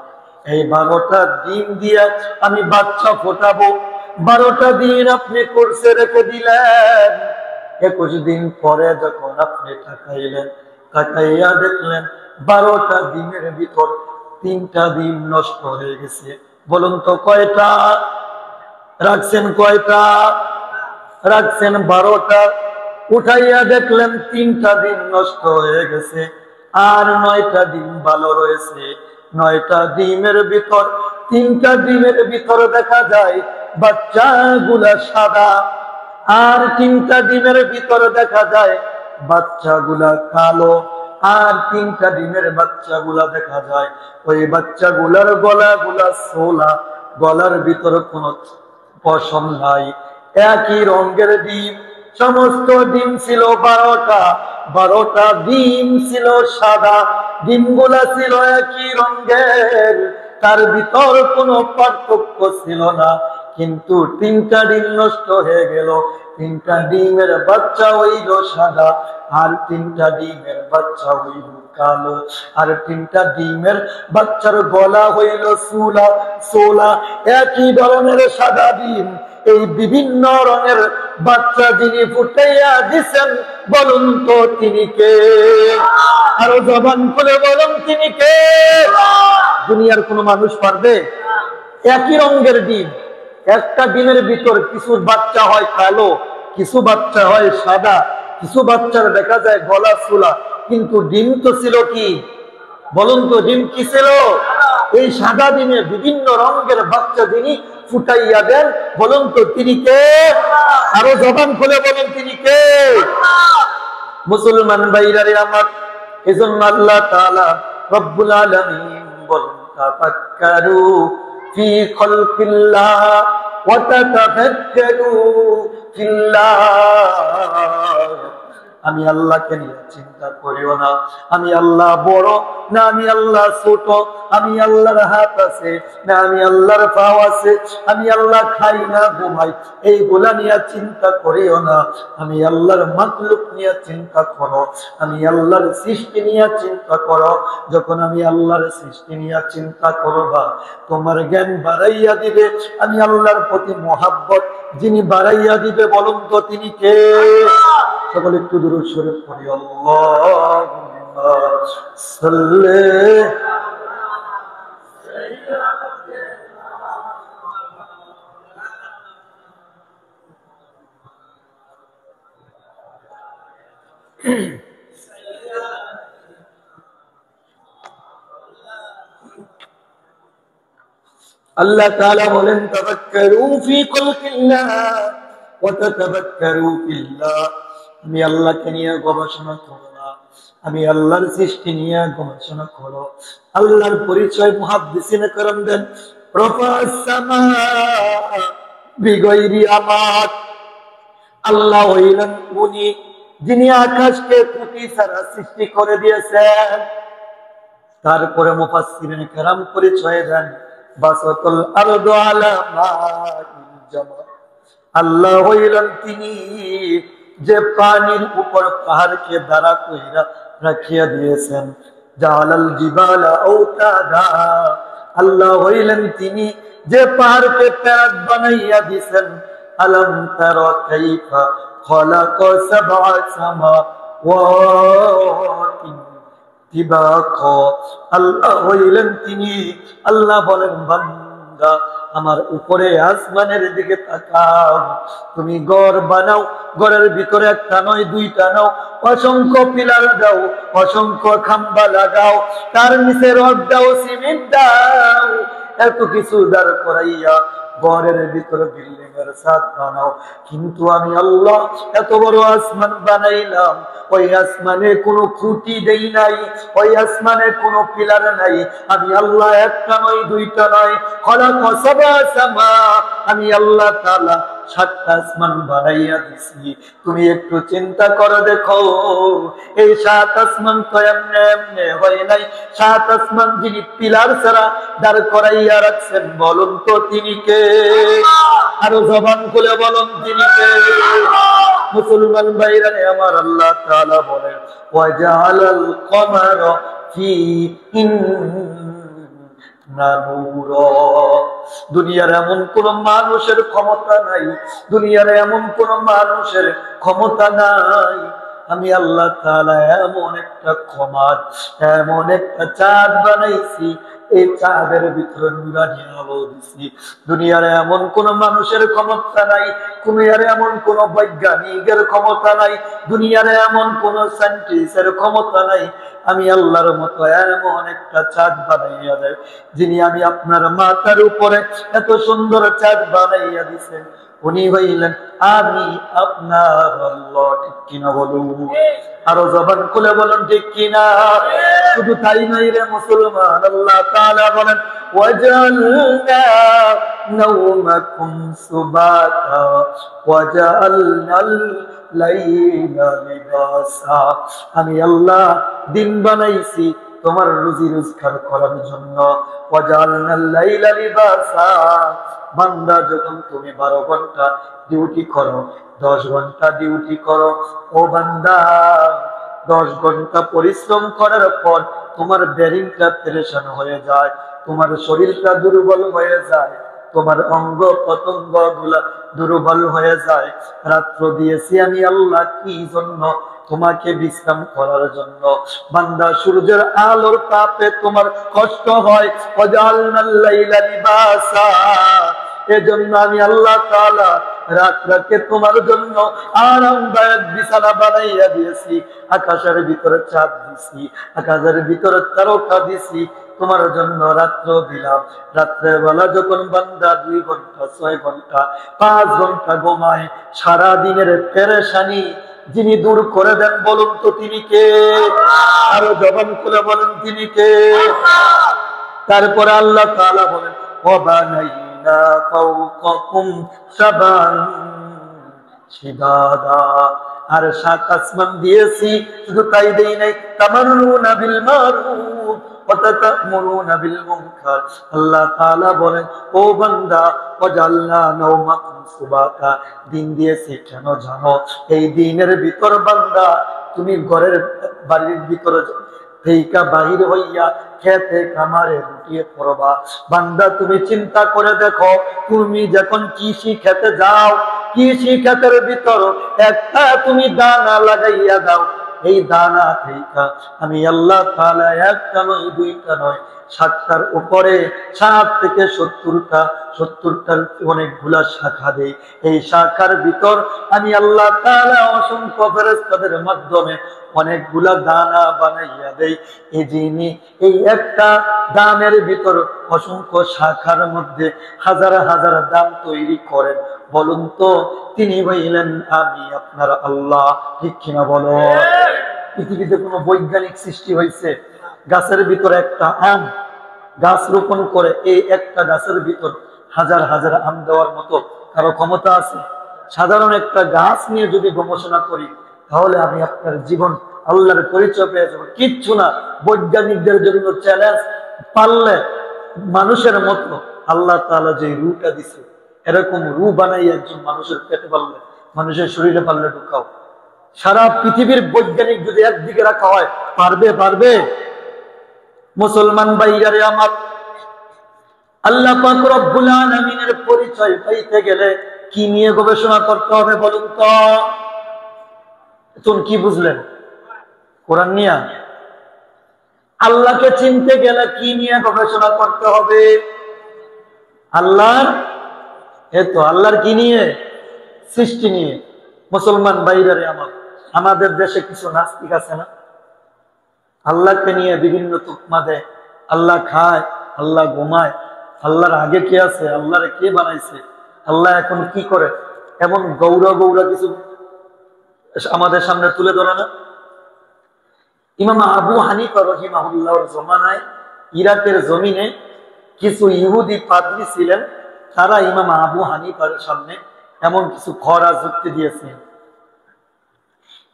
এই 12টা ডিম দিয়ে আমি বাচ্চা ফোটাবো। 12টা দিন আপনি কোর্সে রেখে দিলেন। 21 দিন পরে যখন আপনি তাকাইলেন, তাকাইয়া দেখলেন 12টা ডিমের ভিতর 3টা ডিম নষ্ট হয়ে গেছে। বলুন তো কয়টা রাখছেন? কয়টা রাখছেন? 12টা। উঠাইয়া দেখলেন 3টা ডিম নষ্ট হয়ে গেছে, আর 9টা ডিম ভালো রয়েছে। 9টা ডিমের ভিতর 3টা ডিমের ভিতর দেখা যায় বাচ্চাগুলা সাদা, আর 3টা ডিমের ভিতর দেখা যায় বাচ্চাগুলা কালো, আর 3টা ডিমের বাচ্চাগুলা দেখা যায় ওই বাচ্চাগুলার গলাগুলা সোলা, গলার ভিতর কোনো পশম নাই। একই রঙের ডিম, সমস্ত ডিম ছিল 12টা, 12টা ডিম ছিল সাদা, ডিমগুলা ছিল একই রঙের, তার ভিতর কোনো পার্থক্য ছিল না। কিন্তু 3টা ডিম নষ্ট হয়ে গেল। 3টা ডিমের বাচ্চা হইল সাদা, আর 3টা ডিমের বাচ্চা হইল কালো, আর 3টা ডিমের বাচ্চার গলা হইল সোলা সোলা। একই ধরনের সাদা ডিম, এই বিভিন্ন রঙের বাচ্চা যিনি ফুটাইয়া দিছেন, বলুন তো তিনি কে? আরো জবান খুলে বলুন তিনি কে? দুনিয়ার কোন মানুষ পারবে? একই রঙের ডিম, একটা ডিমের ভিতর কিছু বাচ্চা হয় কালো, কিছু বাচ্চা হয় সাদা, কিছু বাচ্চার দেখা যায় গলা সোলা, কিন্তু ডিম তো ছিল কি? বলুন তো ডিম কি ছিল? এই সাদা ডিমে বিভিন্ন রঙের বাচ্চা যিনি ফুটাইয়া দেন, বলুন তো তিনি কে? আরো জবান খুলে বলুন তিনি কে? মুসলমান ভাইরারে আমার, এজন্য আল্লাহ তাআলা রব্বুল আলামিন বলেন তাফাক্কারু ফি খালকিল্লাহ ওয়া তাতাফাক্কারু ফিল্লাহ। আমি আল্লাহকে নিয়ে চিন্তা করিও না, আমি আল্লাহ বড় না আমি আল্লাহ ছোট, আমি আল্লাহর হাত আছে না আমি আল্লাহর পাও আছে, আমি আল্লাহ খাই না ঘুমাই এইগুলা নিয়ে চিন্তা করিও না। আমি আল্লাহর মাখলুক নিয়ে চিন্তা করো, আমি আল্লাহর সৃষ্টি নিয়ে চিন্তা করো। যখন আমি আল্লাহর সৃষ্টি নিয়ে চিন্তা করবা, তোমার জ্ঞান বাড়াইয়া দিবে। আমি আল্লাহর প্রতি মহাব্বত যিনি বাড়াইয়া দিবে, বলুন তো তিনি কে? সকলে একটু দুরূদ শরীফ পড়ি। আল্লাহুম্মা সাল্লি আল্লাহ তাআলা বলেন তাফাক্কারু ফি খালকিল্লাহ ওয়া তাতাফাক্কারু ফিল্লাহ। আমি আল্লাহকে নিয়ে গবেষণা করো না, আমি আল্লাহর সৃষ্টি নিয়ে গবেষণা করো। আল্লাহর পরিচয় মুহাদ্দিসিনে کرام দেন রফা'আস সামা বিগাইরি আমাত। আল্লাহ হইলেন উনি যিনি আকাশকে খুঁটি ছাড়া সৃষ্টি করে দিয়েছেন। তারপরে মুফাসসিরিনে کرام পরিচয় দেন বাসাতুল আরদু আলা মা'ইল জাবাল। আল্লাহ হইলেন তিনি যে পানির উপর পাহাড়কে দাঁড়া কইরা রাখিয়া দিয়েছেন। জালাল জিবালা আওতাদা, আল্লাহ হইলেন তিনি যে পাহাড়কে প্যারাক বানাইয়া দিছেন। আলম তারা কাইফা খালাকা সাবআ সামাওয়াতিন তিবাকা, আল্লাহ হইলেন তিনি, আল্লাহ বলেন বান্দা আমার উপরে আসমানের দিকে তাকাও, তুমি ঘর বানাও, ঘরের ভিতরে একটা নয় দুইটা নাও, অসংখ্য পিলার দাও, অসংখ্য খাম্বা লাগাও, তার নিচে রড দাও, সিমেন্ট দাও, এত কিছু দাঁড় করাইয়া ঘরের ভিতরে বিল্ডিং এর ছাদ বানাও। কিন্তু আমি আল্লাহ এত বড় আসমান বানাইলাম, ওই আসমানে কোনো খুঁটি দেই নাই, ওই আসমানে কোনো পিলার নাই। আমি আল্লাহ একটা নয় দুইটা নয়, খালাকা সাবআ সামা, আমি আল্লাহ তাআলা 7টা আসমান বানাইয়া দিছি। তুমি একটু চিন্তা করে দেখো, এই 7 আসমান তো এমনি এমনি হয় নাই। 7 আসমান যিনি পিলার ছাড়া দাঁড় করাইয়া রাখছেন, বলুন তো তিনি কে? আরো জবান খুলে বলুন তিনি কে? মুসলমান ভাইরা আমার, আল্লাহ তাআলা বলেন ওয়াজালাল কমারা ফীহিন নূরা, দুনিয়ার এমন কোন মানুষের ক্ষমতা নাই, দুনিয়ার এমন কোন মানুষের ক্ষমতা নাই, আমি আল্লাহ তাআলা এমন একটা কমার, এমন একটা চাঁদ বানাইছি, এই চাঁদের ভিতরে নুরানি আলো দিছি। দুনিয়ার এমন কোন মানুষের ক্ষমতা নাই, দুনিয়ার এমন কোন বৈজ্ঞানিকের ক্ষমতা নাই, দুনিয়ার এমন কোন সায়েন্টিস্টের ক্ষমতা নাই, আমি আল্লাহর মতো এমন একটা চাঁদ বানাইয়া দেয়, যিনি আমি আপনার মাথার উপরে এত সুন্দর চাঁদ বানাইয়া দিছেন, উনি হইলেন আমি আপনার আল্লাহ। ঠিক কিনা বলুন? আরো জবান খুলে বলুন ঠিক কিনা? শুধু তাই নাই রে মুসলমান, আল্লাহ তাআলা বলেন ওয়াজালনা নাওমাকুম সুবাতা ওয়াজালনাল লাইলা লিবাসা, আমি আল্লাহ দিন বানাইছি তোমার রুজি রোজগার করার জন্য। ওয়াজালনাল লাইলা লিবাসা, বান্দা যখন তুমি 12 ঘন্টা ডিউটি করো, 10 ঘন্টা ডিউটি করো, ও বান্দা 10 ঘন্টা পরিশ্রম করার পর তোমার বেরিংটা পেরেশান হয়ে যায়, তোমার শরীরটা দুর্বল হয়ে যায়, তোমার অঙ্গ প্রত্যঙ্গ গুলা দুর্বল হয়ে যায়। রাত্র দিয়েছি আমি আল্লাহ কি জন্য? তোমাকে বিশ্রাম করার জন্য। বান্দা সূর্যের আলোর তাপে তোমার কষ্ট হয়, ওয়াজালনাল লাইলা লিবাসা, এজন্য আমি আল্লাহ তাআলা রাতটাকে তোমার জন্য আরামদায়ক বিছানা বানাইয়া দিয়েছি, আকাশের ভিতরে চাঁদ দিছি, আকাশের ভিতরে তারকা দিছি, তোমার জন্য রাত্র দিলাম। রাত্রের বেলা যখন বান্দা 2 ঘন্টা 6 ঘন্টা 5 ঘন্টা ঘুমায়, সারা দিনের পেরেশানি যিনি দূর করে দেন, বলুন তো তিনি কে? আরো জবান খুলে বলুন তিনি কে? তারপরে আল্লাহ তাআলা বলেন ওয়াবানাইনা ফাওকাকুম সাবান শিদাদা, আর 7 আসমান দিয়েছি, শুধু তাই দেই নাই, তামারুনা বিল মারুফ ওয়া তাতামুরুনা বিল মুনকার। আল্লাহ তাআলা বলেন ও বান্দা ওয়াজালনা নাওমাকুম সুবাতা, দিন দিয়েছি কেন জানো? এই দিনের ভিতর বান্দা তুমি ঘরের বাড়ির ভিতরে থেইকা বাহির হইয়া খেতে খামারে লুটিয়ে পড়বা। বান্দা তুমি চিন্তা করে দেখো, তুমি যখন কৃষি খেতে যাও, কৃষি ক্ষেতের ভিতর একটা তুমি দানা লাগাইয়া দাও, এই দানা থেইকা আমি আল্লাহ তাআলা একটা নয় দুইটা নয় 7টার উপরে 7 থেকে 70টার অনেকগুলা শাখা দেই। এই শাখার ভিতর আমি আল্লাহ তাআলা অসংখ্য ফেরেশতাদের মাধ্যমে অনেকগুলা দানা বানাইয়া দেই। এই যিনি এই একটা দানের ভিতর অসংখ্য শাখার মধ্যে হাজার হাজার দান তৈরি করেন, বলুন তো তিনি হইলেন আমি আপনার আল্লাহ। ঠিক কিনা বলো? পৃথিবীতে কোনো বৈজ্ঞানিক সৃষ্টি হয়েছে? গাছের ভিতরে একটা আম গাছ রোপণ করে এই একটা গাছের ভিতর হাজার হাজার আম দেওয়ার মতো কারো ক্ষমতা আছে? সাধারণ একটা গাছ নিয়ে যদি গবেষণা করি, তাহলে আমি আপনার জীবন আল্লাহর পরিচয় পেয়ে যাবো। কিচ্ছু না, বৈজ্ঞানিকদের জন্য চ্যালেঞ্জ, পারলে মানুষের মতো আল্লাহ তাআলা যে রুটা দিছে, এরকম রু বানাই একজন মানুষের পেটে পারলে, মানুষের শরীরে পারলে ঢুকাও। সারা পৃথিবীর বৈজ্ঞানিক যদি একদিকে রাখা হয়, পারবে? মুসলমান ভাইয়ারে আমার, আল্লাহ পাক রব্বুল আলামিনের পরিচয় পাইতে গেলে কি নিয়ে গবেষণা করতে হবে বলুন তো? তুমি কি বুঝলেন? কোরআন নিয়ে। আল্লাহকে চিনতে গেলে কি নিয়ে গবেষণা করতে হবে? আল্লাহর, আল্লাহর কি নিয়ে? সৃষ্টি নিয়ে। মুসলমান ভাইরারে আমার, আমাদের দেশে কিছু নাস্তিক আছে না, আল্লাহকে নিয়ে বিভিন্ন তুকমা দেয়। আল্লাহ খায়, আল্লাহ ঘুমায়, আল্লাহর আগে কে আছে, আল্লাহরে কে বানাইছে, আল্লাহ এখন কি করে, এমন গৌরা গৌরা কিছু আমাদের সামনে তুলে ধরে না। ইমাম আবু হানিফা রাহিমাহুল্লাহর জমানায় ইরাকের জমিনে কিছু ইহুদি পাদ্রী ছিলেন, তারা ইমাম আবু হানিফার সামনে এমন কিছু খরা যুক্তি দিয়েছেন।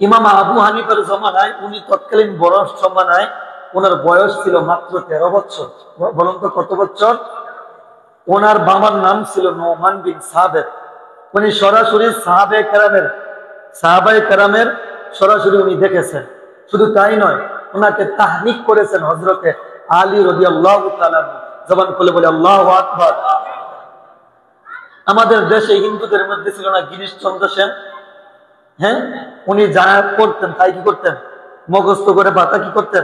ইমাম আবু হানিফার জমানায়, উনি তৎকালীন বড় জমানায়, ওনার বয়স ছিল মাত্র 13 বছর। বলুন তো কত বছর? ওনার বাবার নাম ছিল নোমান বিন সাবেত। উনি সরাসরি সাহাবায়ে কেরামের সরাসরি উনি দেখেছেন। শুধু তাই নয়, ওনাকে তাহনিক করেছেন হযরতে আলী রাদিয়াল্লাহু তাআলা। জবান খুলে বলে আল্লাহু আকবার। আমাদের দেশে হিন্দুদের মধ্যে ছিল না গিরিশচন্দ্র সেন? হ্যাঁ, উনি যা করতেন তাই কি করতেন? মুখস্থ করে বাতা কি করতেন?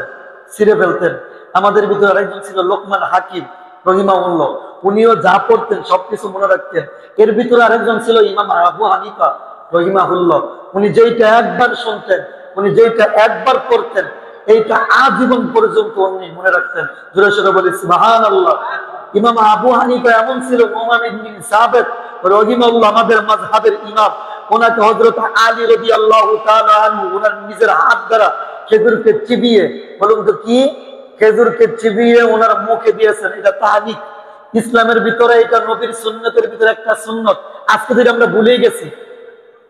ছিঁড়ে ফেলতেন। আমাদের ভিতরে আরেকজন ছিল লোকমান হাকিম রহিমাহুল্লাহ, উনিও যা পড়তেন সবকিছু মনে রাখতেন। এর ভিতরে আরেকজন ছিল ইমাম আবু হানিফা রহিমাহুল্লাহ, উনি যেইটা একবার শুনতেন, উনি যেইটা একবার করতেন, এইটা আজীবন পর্যন্ত উনি মনে রাখতেন। জোরে সোরে বলি সুবহানাল্লাহ। ইমাম আবু হানিফা এমন ছিল, নোমান বিন সাবেত রহিমাহুল্লাহ আমাদের মাযহাবের ইমাম, ওনাকে হযরত আলী রাদিয়াল্লাহু তাআলা আনহু ওনার নিজের হাত দ্বারা খেজুরকে চিবিয়ে, বলুন তো কি, খেজুরকে চিবিয়ে ওনার মুখে দিয়েছেন। এটা তাহনিক। ইসলামের ভিতরে এটা নবীর সুন্নতের ভিতরে একটা সুন্নত। আজকে যদি আমরা ভুলে গেছি,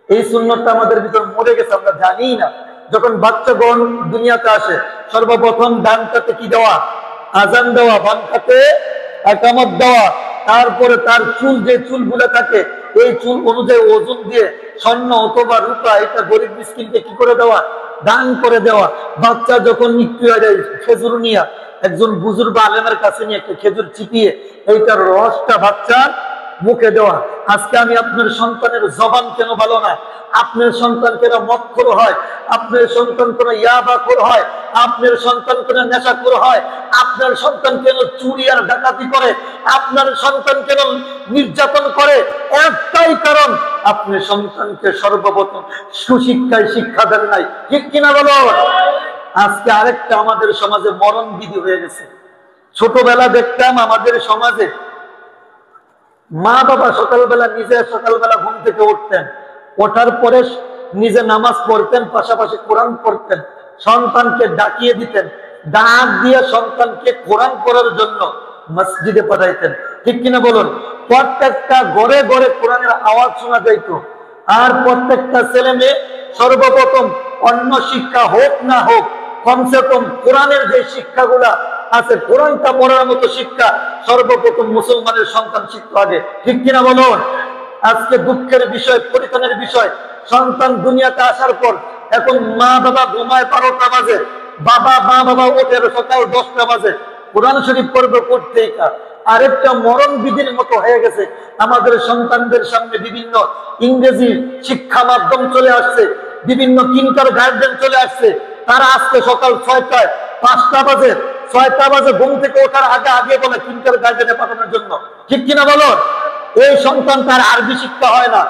এই সুন্নতটা আমাদের ভিতর মরে গেছে, আমরা জানি না। যখন বাচ্চাগণ দুনিয়াতে আসে, সর্বপ্রথম ডান কাতে কি দেওয়া? আজান দেওয়া। বাম কাতে ইকামত দেওয়া। তারপরে তার চুল, যে চুলগুলো থাকে, এই চুল অনুযায়ী ওজন দিয়ে স্বর্ণ অথবা রূপা এটা গরিব মিসকিনকে কি করে দেওয়া? দান করে দেওয়া। বাচ্চা যখন মৃত্যু হয়ে যায়, খেজুর নিয়ে একজন বুজুর্গ আলেমের কাছে নিয়ে একটা খেজুর চিপিয়ে এইটার রসটা বাচ্চার মুখে দেওয়া। আজকে আমি আপনার সন্তানের জবান কেন ভালো না, আপনার সন্তান কেন মদখোর হয়, আপনার সন্তান কেন ইয়াবাখোর হয়, আপনার সন্তান কেন নেশাখোর হয়, আপনার সন্তান কেন চুরি আর ডাকাতি করে, আপনার সন্তান কেন নির্যাতন করে, একটাই কারণ, আপনি সন্তানকে সর্বপ্রথম সুশিক্ষায় শিক্ষা দেন নাই। ঠিক কিনা বলো? আজকে আরেকটা আমাদের সমাজে মরণ বিধি হয়ে গেছে। ছোটবেলা দেখতাম আমাদের সমাজে মা বাবা সকালবেলা ঘুম থেকে উঠতেন, ওঠার পরে নিজে নামাজ পড়তেন, পাশাপাশি কোরআন পড়তেন, সন্তানকে ডাকিয়ে দিতেন, ডাক দিয়ে সন্তানকে কোরআন পড়ার জন্য মসজিদে পাঠাইতেন। ঠিক কিনা বলুন? প্রত্যেকটা ঘরে ঘরে কোরআনের আওয়াজ শোনা যাইত। আর প্রত্যেকটা ছেলে মেয়ে সর্বপ্রথম অন্য শিক্ষা হোক না হোক, কমসে কম কোরআনের যে শিক্ষাগুলা আছে, কোরআনটা পড়ার মতো শিক্ষা সর্বপ্রথম মুসলমানের সন্তান শিখতে হবে। ঠিক কিনা বলুন? আজকে দুঃখের বিষয়, পরিত্রাণের বিষয়, সন্তান দুনিয়াতে আসার পর এখন মা বাবা ঘুমায় 12টা বাজে, মা বাবা ওঠে সকাল 10টা বাজে, কোরআন শরীফ পড়বে করতেই কা। আরেকটা মরণ বিধির মতো হয়ে গেছে, আমাদের সন্তানদের সামনে বিভিন্ন ইংরেজি শিক্ষা মাধ্যম চলে আসছে, বিভিন্ন কিন্ডার গার্ডেন চলে আসছে। তারা আজকে সকাল 6টায় 5টা বাজে 6টা বাজে ঘুম থেকে ওঠার আগে বলে কিন্ডার গার্ডেনে পাঠানোর জন্য। ঠিক কিনা বলো? এই সন্তান তার আরবি শিক্ষা হয় না,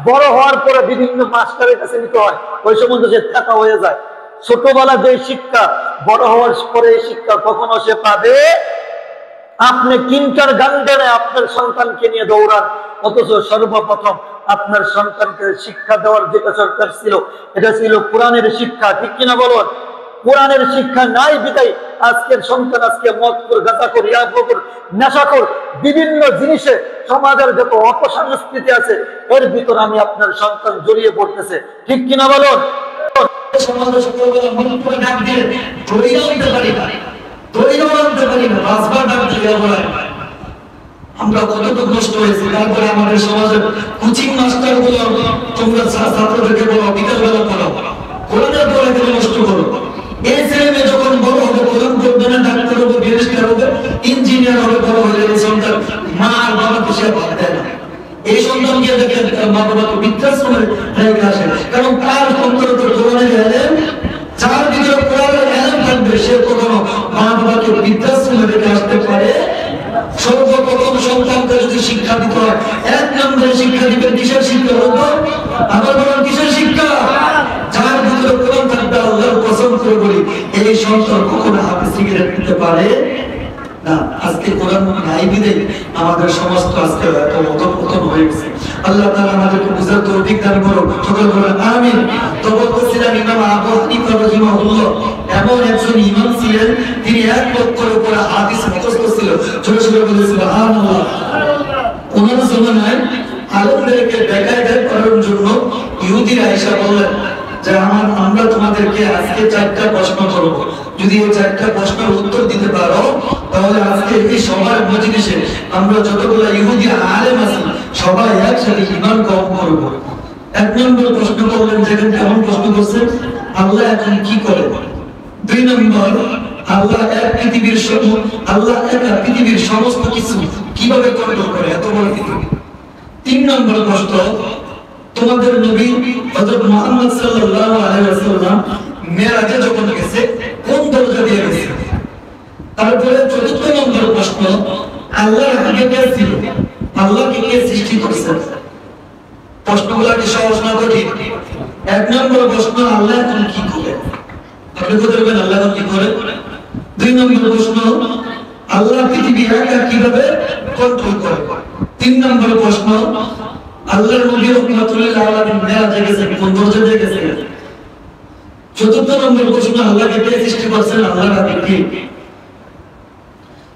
বড় হওয়ার পরে বিভিন্ন মাস্টারের কাছে নিতে হয়, ওই সম্বন্ধে সে থাকা হয়ে যায়। ছোটবেলা যে শিক্ষা, বড় হওয়ার পরে এই শিক্ষা কখনো সে পাবে। আপনি কিন্ডার গার্ডেনে আপনার সন্তানকে নিয়ে দৌড়ান, অথচ সর্বপ্রথম আপনার সন্তানকে শিক্ষা দেওয়ার যেটা সরকার ছিল, এটা ছিল কোরআনের শিক্ষা। ঠিক কিনা বলুন? কোরআনের শিক্ষা নাই বিদায় আজকের সন্তান আজকে মদখোর, গাঁজাখোর, ইয়াবাখোর, নেশাখোর, বিভিন্ন জিনিসে সমাজের যত অপসংস্কৃতি আছে এর ভিতর আমি আপনার সন্তান জড়িয়ে পড়তেছে। ঠিক কিনা বলুন? আমরা কতটুকু কষ্ট হয়েছি। তারপরে আমাদের সমাজের কোচিং মাস্টার গুলো, তোমরা ছাত্রদেরকে বলো বিকালবেলা পড়ো, কোরআনের পড়া নষ্ট করো। এই ছেলে মেয়ে যখন বড় হবে, কোরআন পড়বে না, ডাক্তার হবে, সন্তানকে দেখেন মা বাবাকে বৃদ্ধাশ্রমে রেখে আসে, কারণ তার অন্তরে তো কোরআনের ইলম, যার ভিতরে কোরআনের ইলম থাকবে সে কখনো মা বাবাকে বৃদ্ধাশ্রমে রেখে আসতে পারে। সর্বপ্রথম সন্তানকে যদি শিক্ষা দিতে হয়, এক নম্বরে শিক্ষা দিবেন কিসের শিক্ষা? আবার বলেন কিসের শিক্ষা? যার ভিতরে কোরআন থাকবে। আল্লাহর কসম করে বলি, এই সন্তান কখনো হাতে সিগারেট দিতে পারে না। আজকে কোরআন নাই বিদে আমাদের সমাজ তো আজকে এত অধঃপতন হয়ে গেছে। আল্লাহ তাআলা আমাদেরকে বুঝার তৌফিক দান করুন, সকলে বলেন আমিন। তো বলতেছিলাম ইমাম আবু হানিফা রাহিমাহুল্লাহ এমন একজন ইমাম ছিলেন, তিনি এক লক্ষের উপরে হাদিস মুখস্থ ছিল। জোরে জোরে বলে সুবহানাল্লাহ। ওনার জমানায় আলেমদেরকে বেকায়দায় করার জন্য ইহুদিরা এসে বললেন যে আমরা তোমাদেরকে আজকে 4টা প্রশ্ন করব, যদি এই 4টা প্রশ্নের উত্তর দিতে পারো তাহলে আজকে এই সবার মজলিসে আমরা যতগুলো ইহুদি আলেম আছি সবাই একসাথে ঈমান গ্রহণ করব। এক নম্বর প্রশ্ন করলেন, যেখানে কেমন প্রশ্ন করছেন, আল্লাহ এখন কি করে? 2 নম্বর, আল্লাহ এক পৃথিবীর সমস্ত কিছু কিভাবে কন্ট্রোল করে, এত বড় পৃথিবী। 3 নম্বর প্রশ্ন, তোমাদের নবী হযরত মুহাম্মদ সাল্লাল্লাহু আলাইহি ওয়াসাল্লাম মেরাজে যখন গেছে কোন দরজা দিয়ে গেছে? তারপরে 4 নম্বর প্রশ্ন, আল্লাহর আগে কে ছিল? আল্লাহকে কে সৃষ্টি করেছে? প্রশ্নগুলো কি সহজ না কঠিন? 1 নম্বর প্রশ্ন, আল্লাহ এখন কি করে? আপনি বলতে পারবেন আল্লাহ এখন কি করে? 2 নম্বর প্রশ্ন, আল্লাহ পৃথিবী একা কিভাবে কন্ট্রোল করে? 3 নম্বর প্রশ্ন, আল্লাহর নবী রাহমাতুল্লাহ আলাইহি মেরাজে গেছে কোন দরজা দিয়ে গেছে? 4 নম্বর প্রশ্ন, আল্লাহকে কে সৃষ্টি করেছেন? আল্লাহর আগে কি?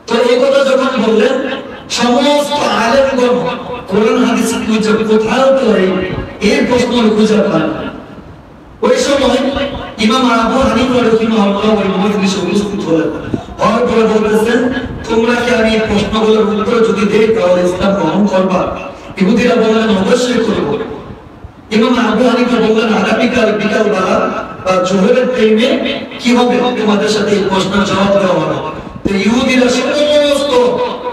তো এই কথা যখন বললেন, সমস্ত আলেমগণ কোরআন হাদিস খুঁজে কোথাও তো এই প্রশ্ন খুঁজে পান। ওই সময় ইমাম আবু হানিফা রাহিমাহুল্লাহ ওই মজলিসে উপস্থিত হলেন। হওয়ার পরে বলতেছেন, তোমরা কি আমি এই প্রশ্নগুলোর উত্তর যদি দেই তাহলে ইসলাম গ্রহণ করবা? ইহুদিরা বললেন অবশ্যই করব। ইমাম আবু হানিফা বললেন, আগামীকাল বিকালবেলা বা জোহরের টাইমে কি হবে, তোমাদের সাথে এই প্রশ্নের জবাব দেওয়া হবে। তো ইহুদিরা সমস্ত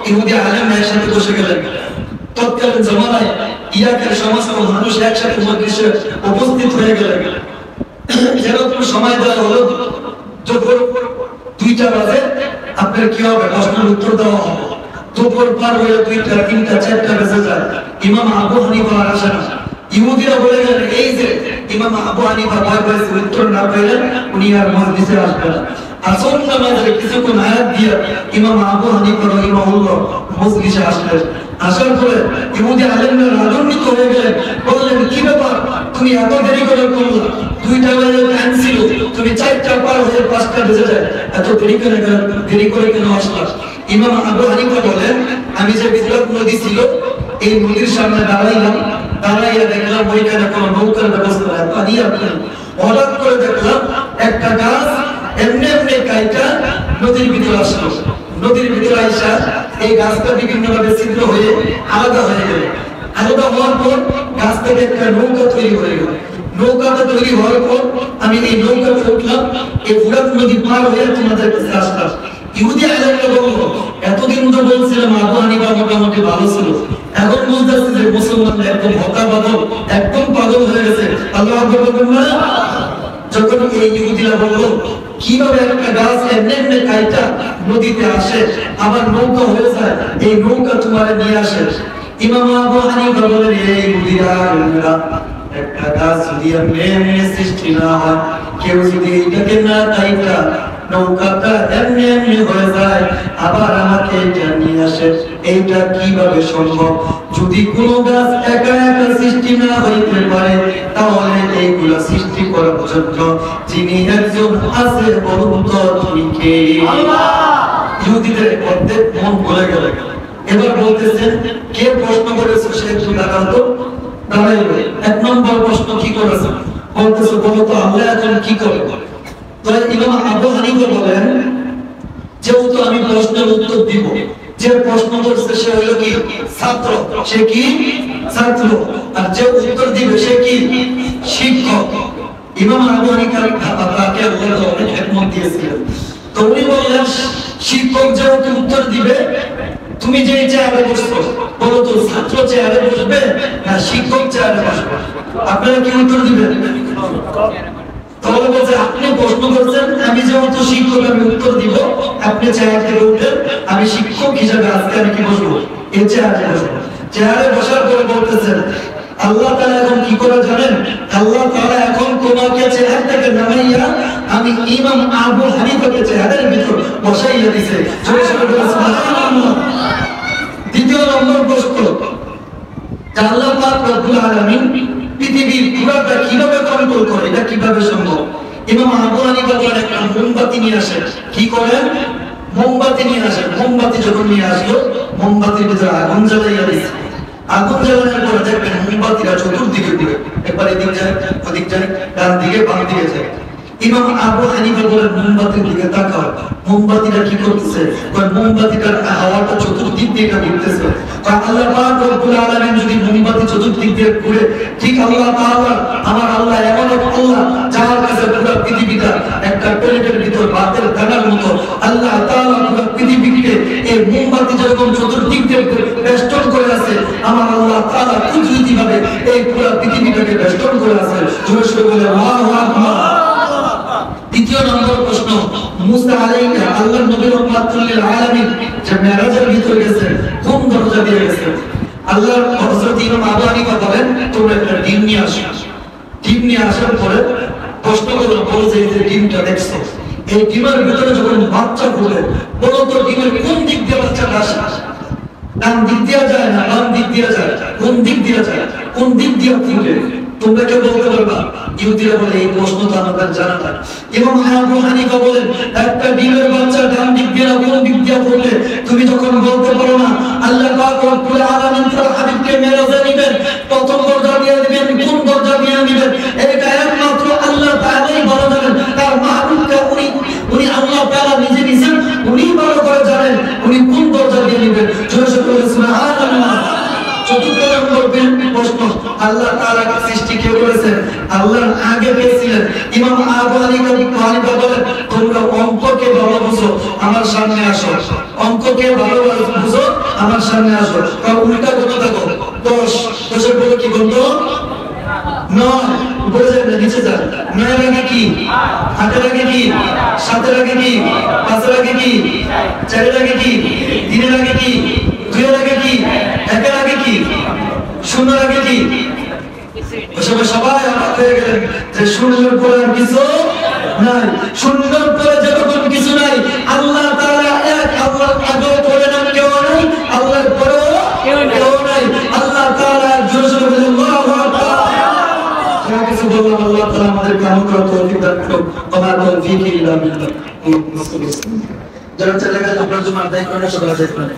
ইহুদি আলেম একসাথে বসে গেলেন। তৎকালীন জামানায় ইরাকের সমস্ত মানুষ একসাথে মজলিসে উপস্থিত হয়ে গেলেন। যেরকম সময় দেওয়া হলো, দুপুর 2টা বাজে আপনার কি হবে, প্রশ্নের উত্তর দেওয়া হবে। দুপুর পার হয়ে 2টা 3টা 4টা বেজে যায়, ইমাম আবু হানিফা আর আসে না। ইহুদিরা বলে গেলেন, এই যে ইমাম আবু হানিফা ভয় পেয়েছে, উত্তর না পেলেন উনি আর মজলিসে আসবেন না। আসর নামাজের কিছুক্ষণ আয়াত দিয়ে ইমাম আবু হানিফা রাহিমাহুল্লাহ মজলিসে আসলেন। আসার পরে ইহুদি আলেমরা রাগান্বিত হয়ে গেলেন, বললেন, কি ব্যাপার, তুমি এত দেরি করে করলা? 2টা বেজে টাইম ছিল, তুমি 4টা পার হয়ে 5টা বেজে যায়, এত দেরি করে কেন আসলা? ইমাম আবু হানিফা বলেন, আমি যে বিদ্যাত নদী ছিল এই নদীর সামনে দাঁড়াইলাম, দাঁড়াইয়া দেখলাম ওইখানে কোনো নৌকার ব্যবস্থা নাই, পানি আর নেই। হঠাৎ করে দেখলাম একটা গাছ এমনি এমনি কাইটা নদীর ভিতরে আসলো। নদীর ভিতরে আইসা এই গাছটা বিভিন্ন ভাবে ছিদ্র হয়ে আলাদা হয়ে গেল। আলাদা হওয়ার পর গাছ থেকে একটা নৌকা তৈরি হয়ে গেল। নৌকাটা তৈরি হওয়ার পর আমি এই নৌকাতে উঠলাম, এই ফুরাত নদী পার হয়ে তোমাদের কাছে আসলাম। ইহুদি আলেমরা বলল, এতদিন তো বলছিলাম আবু হানিফা মোটামুটি ভালো ছিল, এখন বলতেছে যে মুসলমানরা একদম হতা বাদল, একদম পাগল হয়ে গেছে। আল্লাহু আকবার বলবেন না? যখন এই ইহুদিরা বলল, কিভাবে একটা গাছ এমনি এমনি কাইটা নদীতে আসে আবার নৌকা হয়ে যায়, এই নৌকা তোমার নিয়ে আসে? ইমাম আবু হানিফা বলেন, এই ইহুদিরা একটা গাছ যদি এমনি এমনি সৃষ্টি না হয়, কেউ যদি এটাকে না কাইটা নৌকাটা এমনি এমনি হয়ে যায় আবার আমাকে এটা নিয়ে আসে, এইটা কিভাবে সম্ভব? যদি কোনো গাছ একা একা সৃষ্টি না হইতে পারে তাহলে এইগুলা সৃষ্টি করার জন্য যিনি একজন আছে বলুন তো তিনি কে? আল্লাহ। ইহুদিদের অর্ধেক মন ভরে গেল। এবার বলতেছেন, কে প্রশ্ন করেছে সে একটু দাঁড়াও তো। দাঁড়াইবে। 1 নম্বর প্রশ্ন কি করেছে? বলতেছে, বলো তো আল্লাহ এখন কি করে? তো ইমাম আবু হানিফা বলেন, যেহেতু আমি প্রশ্নের উত্তর দিব, যে প্রশ্ন করছে সে হলো কি ছাত্র, সে কি ছাত্র, আর যে উত্তর দিবে সে কি শিক্ষক। ইমাম আবু হানিফা তাকে আল্লাহ অনেক হিকমত দিয়েছিলেন। তো উনি বললেন, শিক্ষক যেহেতু উত্তর দিবে তুমি যে চেয়ারে বসছো বলো তো ছাত্র চেয়ারে বসবে না শিক্ষক চেয়ারে বসবে? আপনারা কি উত্তর দিবেন? তাহলে বলছে আপনি প্রশ্ন করছেন, আমি যেহেতু শিক্ষক আমি উত্তর দিব, আপনি চেয়ার থেকে উঠেন, আমি শিক্ষক হিসাবে আজকে আমি কি বসবো? এই চেয়ারে বসবো। চেয়ারে বসার পরে বলতেছেন আল্লাহ তাআলা এখন কি করে জানেন? আল্লাহ তাআলা এখন তোমাকে চেয়ার থেকে নামাইয়া আমি ইমাম আবু হানিফাকে চেয়ারের ভিতর বসাইয়া দিয়েছে। সুবহানাল্লাহ। দ্বিতীয় নম্বর প্রশ্ন, আল্লাহ পাক রব্বুল আলামিন পৃথিবীর পুরোটা কিভাবে কন্ট্রোল করে, এটা কিভাবে সম্ভব? ইমাম আবু হানিফা বলেন একটা মোমবাতি নিয়ে আসেন। কি করেন? মোমবাতি নিয়ে আসেন। মোমবাতি যখন নিয়ে আসলো, মোমবাতির ভিতরে আগুন জ্বালাইয়া দিয়েছে। আগুন জ্বালানোর পরে দেখবেন মোমবাতিটা চতুর্দিকে ঘুরে, একবার এদিক যায় ওদিক যায়, ডান দিকে বাম দিকে যায়। ইমাম আবু হানিফা বলেন মোমবাতির দিকে তাকাও, মোমবাতিটা কি করতেছে? মোমবাতিটার হাওয়াটা চতুর্দিক দিয়ে ঘুরতেছে। আল্লাহ পাক রব্বুল আলামিন যদি মোমবাতি চতুর্দিক দিয়ে ঘুরে, ঠিক আল্লাহ তাআলা আমার আল্লাহ এমন এক আল্লাহ যার কাছে পুরো পৃথিবীটা একটা প্লেটের ভিতর ভাতের দানার মতো। আল্লাহ তাআলা পুরো পৃথিবীকে এই মোমবাতি যখন চতুর্দিক দিয়ে বেষ্টন করে আছে, আমার আল্লাহ তাআলা কুদরতিভাবে এই পুরো পৃথিবীটাকে বেষ্টন করে আছে। জোরে সরে বলে আল্লাহু আকবার। দ্বিতীয় নম্বর প্রশ্ন, মুসা আলাইহিস আল্লাহর নবী রাহমাতুল লিল আলামিন যে মেরাজের ভিতরে গেছেন, কোন দরজা দিয়ে গেছেন? আল্লাহর হযরত ইমাম আবু হানিফা বলেন তোমরা একটা ডিম নিয়ে আসো। ডিম নিয়ে আসার পরে প্রশ্ন করলো, বলো যে এই যে ডিমটা দেখছো, এই ডিমের ভিতরে যখন বাচ্চা ফুটে, বলো তো ডিমের কোন দিক দিয়ে বাচ্চাটা আসে? ডান দিক দিয়ে যায় না বাম দিক দিয়ে যায়? কোন দিক দিয়ে যায়? কোন দিক দিয়ে ফুটে? তোমরা কেউ বলতে পারবা? ইহুদিরা বলে এই প্রশ্ন তো আমাদের জানা নাই। ইমাম আবু হানিফা বলেন একটা ডিমের বাচ্চা ডান দিক দিয়ে না কোন দিক দিয়ে ফুটে তুমি যখন বলতে পারো না, আল্লাহ পাক রব্বুল আলামিন তার হাবিবকে মেরাজে নেবেন, প্রথম দরজা দিয়ে দিবেন, কোন দরজা দিয়ে নেবেন এটা একমাত্র আল্লাহ তাআলাই ভালো জানেন। তার মাহবুবকে উনি আল্লাহ তাআলা নিজে নিজে উনি ভালো করে জানেন উনি কোন দরজা দিয়ে নেবেন। জোরে বলে সুবহানাল্লাহ। চতুর্থ নম্বর প্রশ্ন, আল্লাহ তাআলা সৃষ্টি কে করেছেন? আল্লাহর আগে কে ছিলেন? ইমাম আবু হানিফা বলেন তোমরা অঙ্ককে ভালো বুঝো, আমার সামনে আসো। অঙ্ককে ভালো বুঝো, আমার সামনে আসো। কারণ উল্টা কত থাকো 10, 10 বলে কি বলতো? 9, উপরে যায় না নিচে যায়। 9 আগে কি? 8 আগে কি? 7 আগে কি? 5 আগে কি? 4 আগে কি? 3 আগে কি? 2 আগে কি? 1 আগে কি? 0 আগে কি? সবাই অবাক হয়ে গেলেন যে 0 পরে আর কিছু নাই। 0 পরে যখন কিছু নাই, আল্লাহ তাআলা এক, আল্লাহর আগে পরে নাম কেউ নাই, আল্লাহর পরেও কেউ নাই। আল্লাহ তাআলা জোরে জোরে বলেন আল্লাহু আকবার। যা কিছু বললাম আল্লাহ তাআলা আমাদেরকে আমল করার তৌফিক দান করুন। ওয়া তৌফিক ইল্লা বিল্লাহ। যারা চলে গেছে আপনার জন্য আদায় করেন, সবাই আদায় করেন।